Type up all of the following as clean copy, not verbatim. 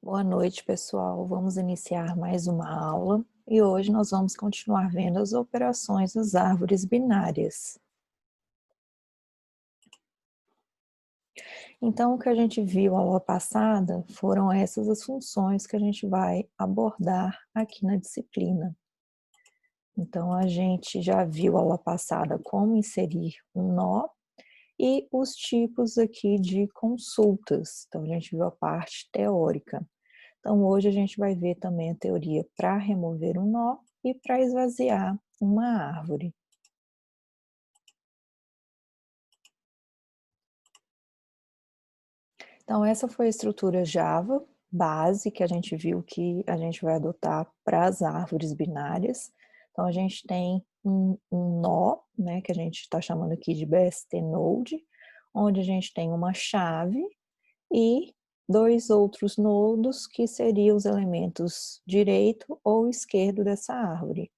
Boa noite, pessoal. Vamos iniciar mais uma aula e hoje nós vamos continuar vendo as operações das árvores binárias. Então, o que a gente viu aula passada foram essas as funções que a gente vai abordar aqui na disciplina. Então, a gente já viu aula passada como inserir um nó e os tipos aqui de consultas. Então, a gente viu a parte teórica. Então, hoje a gente vai ver também a teoria para remover um nó e para esvaziar uma árvore. Então, essa foi a estrutura Java base que a gente viu que a gente vai adotar para as árvores binárias. Então, a gente tem um nó, né, que a gente está chamando aqui de BST Node, onde a gente tem uma chave e dois outros nodos que seriam os elementos direito ou esquerdo dessa árvore.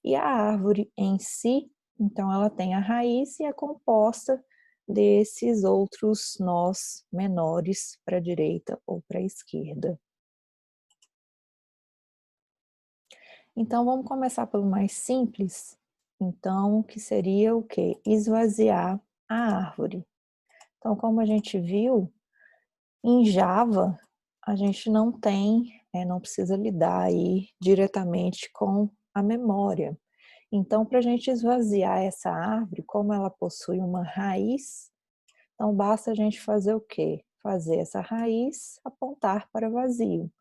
E a árvore em si, então ela tem a raiz e é composta desses outros nós menores para a direita ou para a esquerda. Então vamos começar pelo mais simples, então que seria o quê? Esvaziar a árvore. Então como a gente viu, em Java, a gente não tem, não precisa lidar aí diretamente com a memória. Então, para a gente esvaziar essa árvore, como ela possui uma raiz, então basta a gente fazer o quê? Fazer essa raiz apontar para vazio.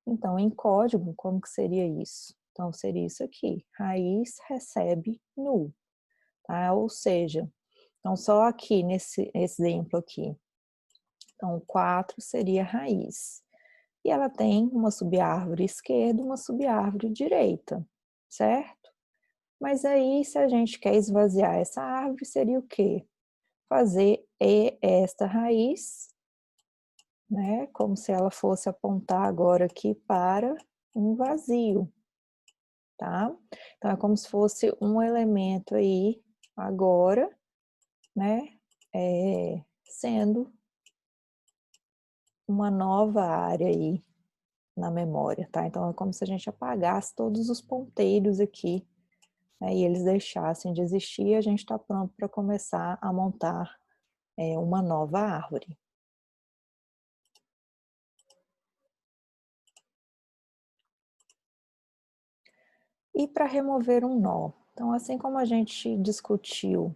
Então, em código, como que seria isso? Então, seria isso aqui, raiz recebe null, tá? Ou seja, então só aqui nesse exemplo aqui, então 4 seria raiz. E ela tem uma subárvore esquerda e uma subárvore direita, certo? Mas aí, se a gente quer esvaziar essa árvore, seria o quê? Fazer esta raiz, né? Como se ela fosse apontar agora aqui para um vazio, tá? Então, é como se fosse um elemento aí, agora, né? Sendo uma nova área aí na memória, tá? Então, é como se a gente apagasse todos os ponteiros aqui, né, e eles deixassem de existir, e a gente está pronto para começar a montar uma nova árvore. E para remover um nó? Então, assim como a gente discutiu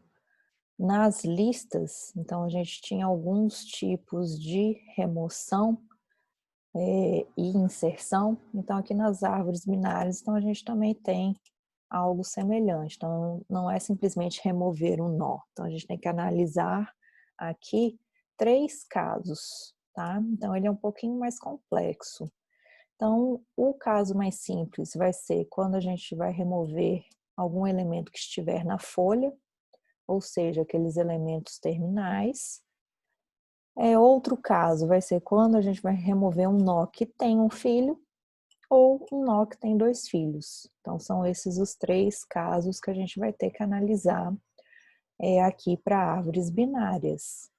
nas listas, então a gente tinha alguns tipos de remoção e inserção, então aqui nas árvores binárias, então a gente também tem algo semelhante. Então, não é simplesmente remover um nó. Então, a gente tem que analisar aqui 3 casos, tá? Então, ele é um pouquinho mais complexo. Então, o caso mais simples vai ser quando a gente vai remover algum elemento que estiver na folha, ou seja, aqueles elementos terminais. Outro caso vai ser quando a gente vai remover um nó que tem um filho, ou um nó que tem 2 filhos. Então, são esses os 3 casos que a gente vai ter que analisar aqui para árvores binárias.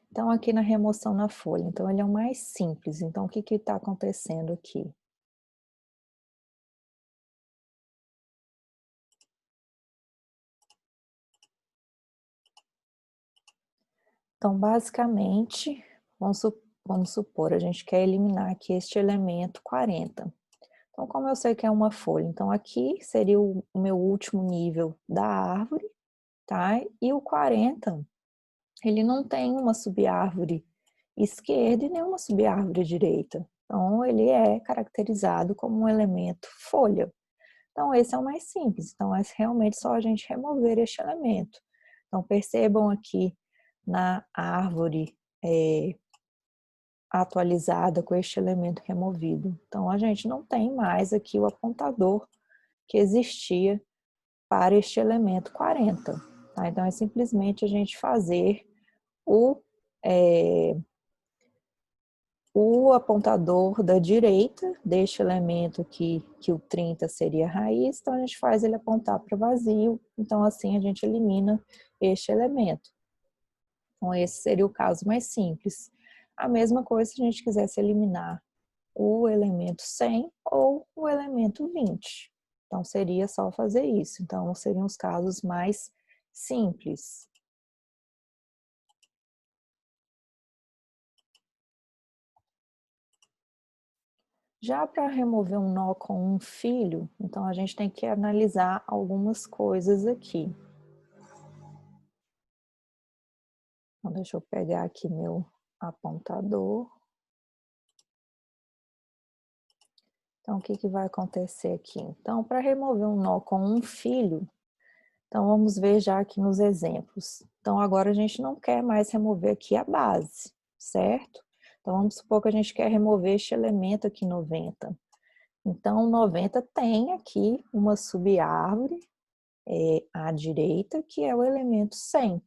Então, aqui na remoção na folha, então ele é o mais simples. Então, o que está acontecendo aqui? Então, basicamente, vamos supor, a gente quer eliminar aqui este elemento 40. Então, como eu sei que é uma folha, então aqui seria o meu último nível da árvore, tá? E o 40, ele não tem uma subárvore esquerda e nenhuma subárvore direita. Então, ele é caracterizado como um elemento folha. Então, esse é o mais simples. Então, é realmente só a gente remover este elemento. Então, percebam aqui na árvore atualizada com este elemento removido. Então, a gente não tem mais aqui o apontador que existia para este elemento 40. Tá? Então, é simplesmente a gente fazer é, o apontador da direita deste elemento aqui, que o 30 seria a raiz, então a gente faz ele apontar para o vazio, então assim a gente elimina este elemento. Então, esse seria o caso mais simples. A mesma coisa se a gente quisesse eliminar o elemento 100 ou o elemento 20. Então, seria só fazer isso. Então, seriam os casos mais simples. Já para remover um nó com um fio, então a gente tem que analisar algumas coisas aqui. Então, deixa eu pegar aqui meu apontador. Então, o que que vai acontecer aqui? Então, para remover um nó com um fio, então vamos ver já aqui nos exemplos. Então, agora a gente não quer mais remover aqui a base, certo? Então, vamos supor que a gente quer remover este elemento aqui 90. Então, 90 tem aqui uma subárvore à direita, que é o elemento 100.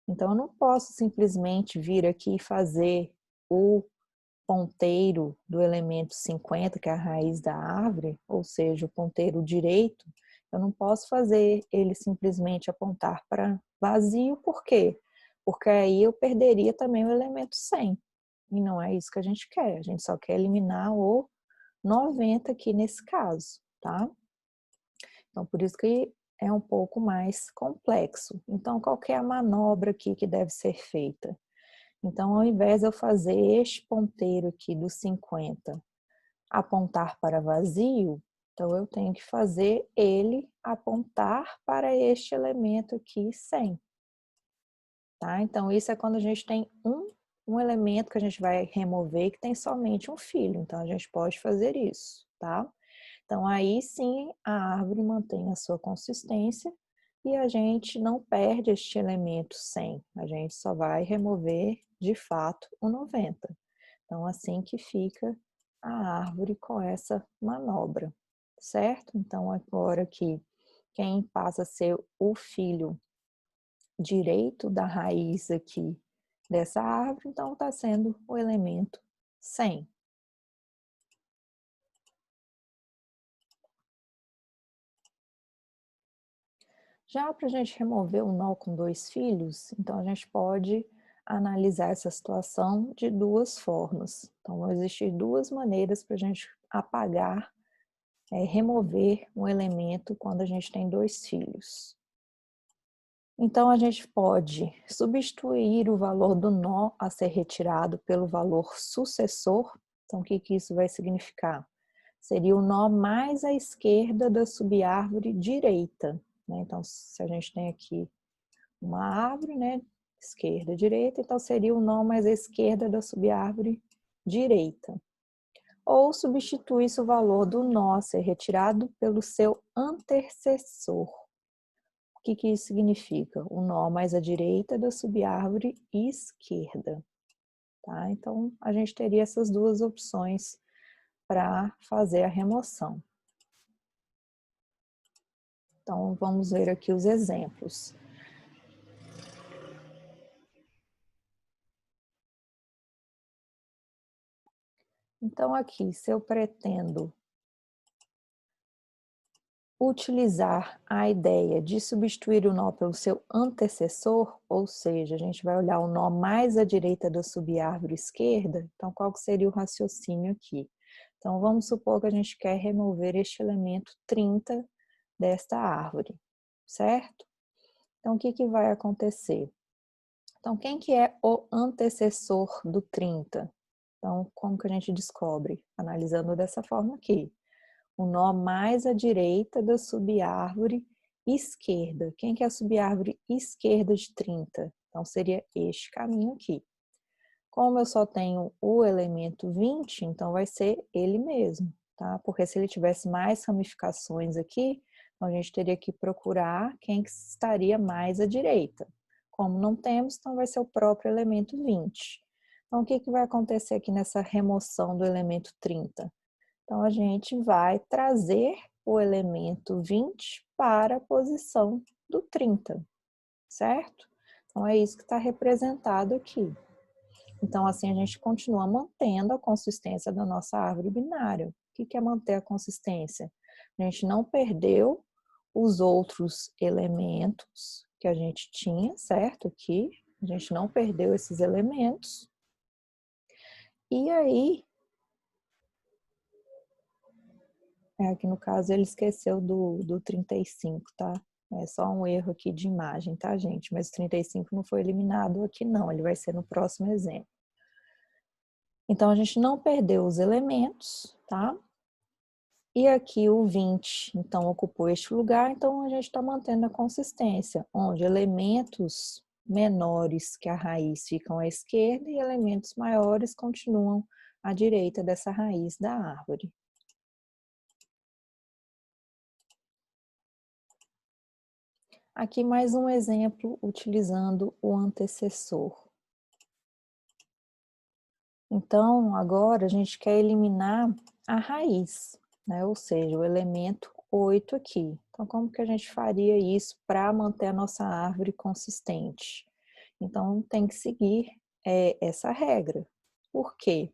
Então, eu não posso simplesmente vir aqui e fazer o ponteiro do elemento 50, que é a raiz da árvore, ou seja, o ponteiro direito, eu não posso fazer ele simplesmente apontar para vazio, por quê? Porque aí eu perderia também o elemento 100, e não é isso que a gente quer, a gente só quer eliminar o 90 aqui nesse caso, tá? Então, por isso que é um pouco mais complexo. Então, qual que é a manobra aqui que deve ser feita? Então, ao invés de eu fazer este ponteiro aqui do 50 apontar para vazio, então eu tenho que fazer ele apontar para este elemento aqui 100. Tá? Então, isso é quando a gente tem um elemento que a gente vai remover que tem somente um fio. Então, a gente pode fazer isso, tá? Então, aí sim a árvore mantém a sua consistência e a gente não perde este elemento 100. A gente só vai remover, de fato, o 90. Então, assim que fica a árvore com essa manobra, certo? Então, agora que quem passa a ser o filho direito da raiz aqui dessa árvore, então está sendo o elemento 100. Já para a gente remover o nó com dois filhos, então a gente pode analisar essa situação de duas formas. Então, vão existir duas maneiras para a gente apagar, remover um elemento quando a gente tem dois filhos. Então, a gente pode substituir o valor do nó a ser retirado pelo valor sucessor. Então, o que que isso vai significar? Seria o nó mais à esquerda da subárvore direita, né? Então, se a gente tem aqui uma árvore, né? Esquerda, direita, então seria o nó mais à esquerda da subárvore direita. Ou substitui-se o valor do nó a ser retirado pelo seu antecessor. O que que isso significa? O nó mais à direita da subárvore esquerda. Tá? Então, a gente teria essas duas opções para fazer a remoção. Então, vamos ver aqui os exemplos. Então, aqui, se eu pretendo utilizar a ideia de substituir o nó pelo seu antecessor, ou seja, a gente vai olhar o nó mais à direita da subárvore esquerda, então qual que seria o raciocínio aqui? Então, vamos supor que a gente quer remover este elemento 30 desta árvore, certo? Então, o que que vai acontecer? Então, quem que é o antecessor do 30? Então, como que a gente descobre? Analisando dessa forma aqui. O nó mais à direita da subárvore esquerda. Quem que é a subárvore esquerda de 30? Então, seria este caminho aqui. Como eu só tenho o elemento 20, então vai ser ele mesmo, tá? Porque se ele tivesse mais ramificações aqui, então a gente teria que procurar quem que estaria mais à direita. Como não temos, então vai ser o próprio elemento 20. Então, o que que vai acontecer aqui nessa remoção do elemento 30? Então, a gente vai trazer o elemento 20 para a posição do 30, certo? Então, é isso que está representado aqui. Então, assim, a gente continua mantendo a consistência da nossa árvore binária. O que é manter a consistência? A gente não perdeu os outros elementos que a gente tinha, certo? Aqui, a A gente não perdeu esses elementos. E aí, aqui no caso ele esqueceu do 35, tá? É só um erro aqui de imagem, tá, gente? Mas o 35 não foi eliminado aqui não, ele vai ser no próximo exemplo. Então, a gente não perdeu os elementos, tá? E aqui o 20, então, ocupou este lugar, então a gente está mantendo a consistência, onde elementos menores que a raiz ficam à esquerda e elementos maiores continuam à direita dessa raiz da árvore. Aqui mais um exemplo utilizando o antecessor. Então, agora a gente quer eliminar a raiz, né? Ou seja, o elemento 8 aqui. Então, como que a gente faria isso para manter a nossa árvore consistente? Então, tem que seguir essa regra. Por quê?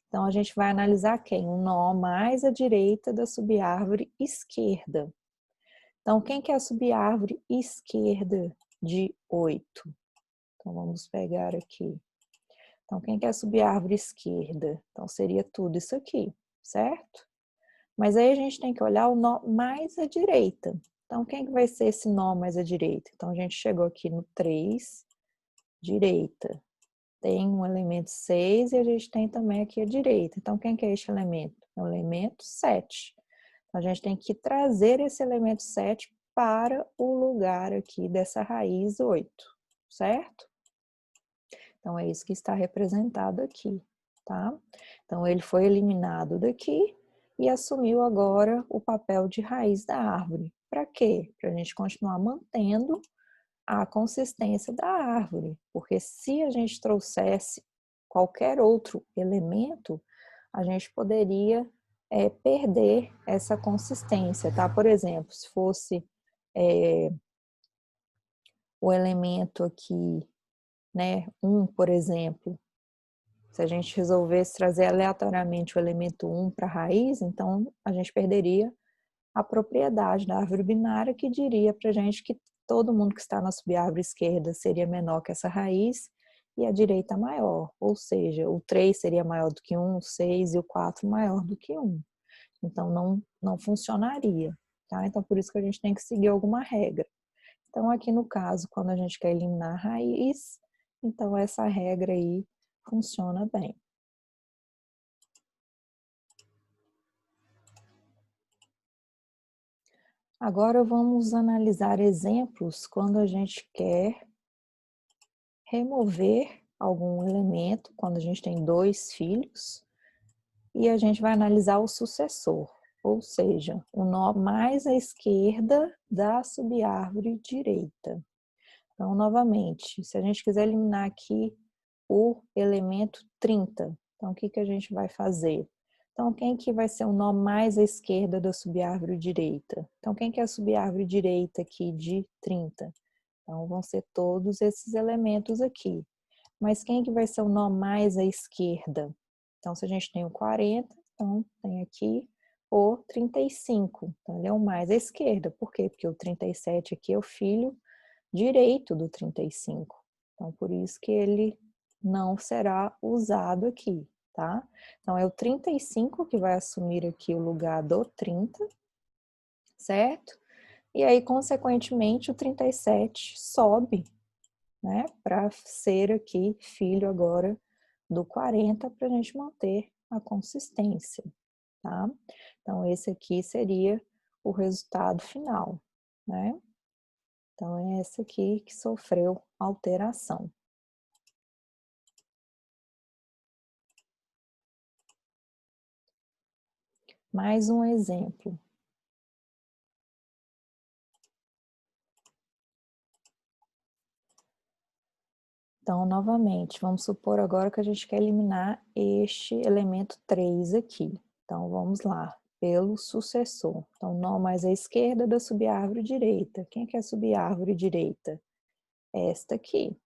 Então, a gente vai analisar quem? O nó mais à direita da subárvore esquerda. Então, quem que é a subárvore esquerda de 8? Então, vamos pegar aqui. Então, quem que é a subárvore esquerda? Então, seria tudo isso aqui, certo? Mas aí a gente tem que olhar o nó mais à direita. Então, quem que vai ser esse nó mais à direita? Então, a gente chegou aqui no 3, direita. Tem um elemento 6 e a gente tem também aqui a direita. Então, quem que é este elemento? É o elemento 7. Então, a gente tem que trazer esse elemento 7 para o lugar aqui dessa raiz 8, certo? Então, é isso que está representado aqui, tá? Então, ele foi eliminado daqui e assumiu agora o papel de raiz da árvore. Para quê? Para a gente continuar mantendo a consistência da árvore, porque se a gente trouxesse qualquer outro elemento, a gente poderia perder essa consistência, tá? Por exemplo, se fosse o elemento aqui, né, 1, por exemplo, se a gente resolvesse trazer aleatoriamente o elemento 1 para a raiz, então a gente perderia a propriedade da árvore binária que diria para a gente que todo mundo que está na subárvore esquerda seria menor que essa raiz e a direita maior, ou seja, o 3 seria maior do que 1, o 6 e o 4 maior do que 1. Então não funcionaria, tá? Então por isso que a gente tem que seguir alguma regra. Então aqui no caso, quando a gente quer eliminar a raiz, então essa regra aí funciona bem. Agora vamos analisar exemplos quando a gente quer remover algum elemento, quando a gente tem 2 filhos, e a gente vai analisar o sucessor, ou seja, o nó mais à esquerda da subárvore direita. Então, novamente, se a gente quiser eliminar aqui o elemento 30, então o que que a gente vai fazer? Então, quem que vai ser o nó mais à esquerda da subárvore direita? Então, quem que é a subárvore direita aqui de 30? Então, vão ser todos esses elementos aqui. Mas quem que vai ser o nó mais à esquerda? Então, se a gente tem o 40, então tem aqui o 35. Então, ele é o mais à esquerda. Por quê? Porque o 37 aqui é o filho direito do 35. Então, por isso que ele não será usado aqui, tá? Então, é o 35 que vai assumir aqui o lugar do 30, certo? E aí, consequentemente, o 37 sobe, né, para ser aqui filho agora do 40 para a gente manter a consistência, tá? Então, esse aqui seria o resultado final, né? Então, é essa aqui que sofreu alteração. Mais um exemplo. Então, novamente, vamos supor agora que a gente quer eliminar este elemento 3 aqui. Então, vamos lá, pelo sucessor. Então, nó mais à esquerda da subárvore direita. Quem que é a subárvore direita? Esta aqui,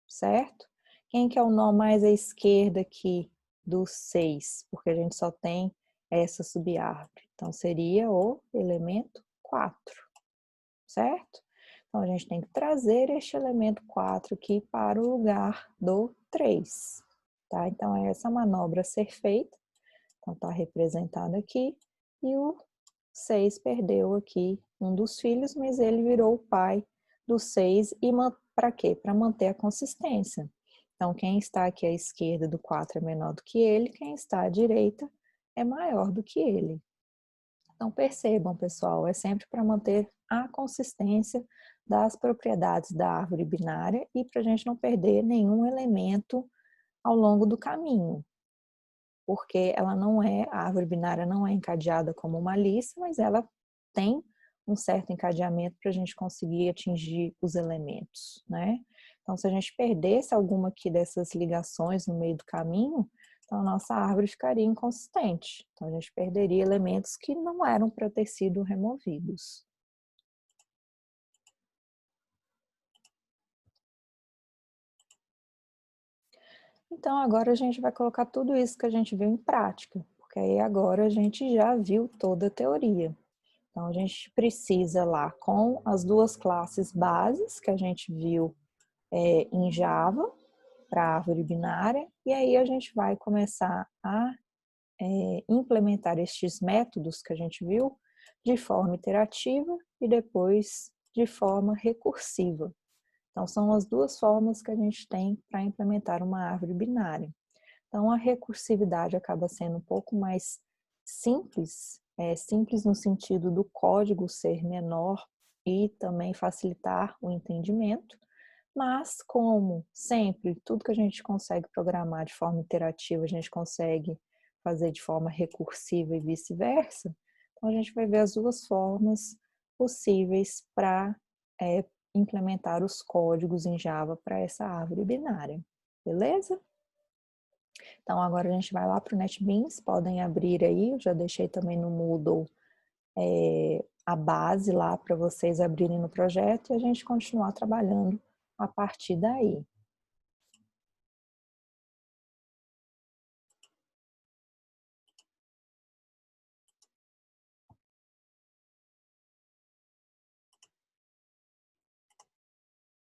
certo? Quem que é o nó mais à esquerda aqui do 6? Porque a gente só tem essa subárvore. Então, seria o elemento 4, certo? Então, a gente tem que trazer este elemento 4 aqui para o lugar do 3, tá? Então, é essa manobra a ser feita. Então, está representado aqui. E o 6 perdeu aqui um dos filhos, mas ele virou o pai do 6. E para quê? Para manter a consistência. Então, quem está aqui à esquerda do 4 é menor do que ele, quem está à direita é maior do que ele. Então, percebam, pessoal, é sempre para manter a consistência das propriedades da árvore binária e para a gente não perder nenhum elemento ao longo do caminho. Porque ela não é, a árvore binária não é encadeada como uma lista, mas ela tem um certo encadeamento para a gente conseguir atingir os elementos, né? Então, se a gente perdesse alguma aqui dessas ligações no meio do caminho, então a nossa árvore ficaria inconsistente. Então, a gente perderia elementos que não eram para ter sido removidos. Então, agora a gente vai colocar tudo isso que a gente viu em prática, porque aí agora a gente já viu toda a teoria. Então, a gente precisa lá com as duas classes bases que a gente viu em Java, para a árvore binária, e aí a gente vai começar a implementar estes métodos que a gente viu de forma iterativa e depois de forma recursiva. Então, são as duas formas que a gente tem para implementar uma árvore binária. Então, a recursividade acaba sendo um pouco mais simples, simples no sentido do código ser menor e também facilitar o entendimento, mas como sempre, tudo que a gente consegue programar de forma iterativa, a gente consegue fazer de forma recursiva e vice-versa, então a gente vai ver as duas formas possíveis para implementar os códigos em Java para essa árvore binária, beleza? Então, agora a gente vai lá para o NetBeans, podem abrir aí, eu já deixei também no Moodle a base lá para vocês abrirem no projeto e a gente continuar trabalhando a partir daí.